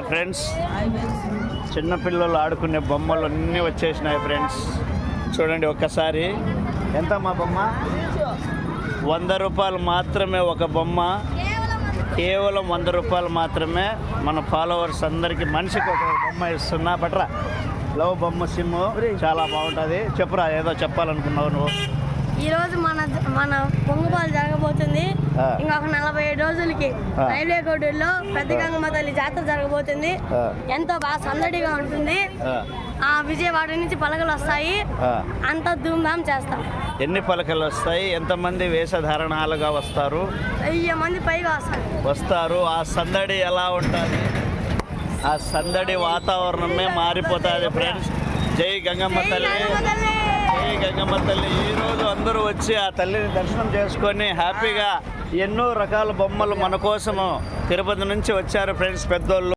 Friends, చిన్నపిల్లలు ఆడుకునే బొమ్మలు అన్నీ వచ్చేసినాయి ఫ్రెండ్స్. చూడండి ఒక్కసారి. ఎంత మా బొమ్మ? 100 రూపాయలు మాత్రమే ఒక బొమ్మ. కేవలం 100 రూపాయలు మాత్రమే. మన ఫాలోవర్స్ అందరికీ మనిషికి ఒక బొమ్మ ఇస్తున్నా. బట్రా లవ్ బొమ్మ సిమ్ చాలా బాగుంటుంది. చెప్పురా, ఏదో చెప్పాలనుకున్నావు నువ్వు. ఈరోజు మన పొంగుపాలు జరగబోతుంది. ఇంకొక 47 రోజులకి రైల్వే కోడూరులో పెద్ద గంగమ్మ తల్లి జాతర జరగబోతుంది. ఎంతో బాగా సందడిగా ఉంటుంది. విజయవాడ నుంచి పలకలు వస్తాయి. అంతా ధూమ్ధాం చేస్తాం. ఎన్ని పలకలు వస్తాయి? ఎంతమంది వేషధారణాలుగా వస్తారు? 1000 మంది పైగా వస్తారు. ఆ సందడి ఎలా ఉంటుంది? ఆ సందడి వాతావరణమే మారిపోతుంది ఫ్రెండ్స్. జై గంగమ్మ తల్లి, జై గంగమ్మ తల్లి. ఈరోజు అందరూ వచ్చి ఆ తల్లిని దర్శనం చేసుకొని హ్యాపీగా ఎన్నో రకాల బొమ్మలు మన కోసము తిరుపతి నుంచి వచ్చారు ఫ్రెండ్స్. పెద్దోళ్ళు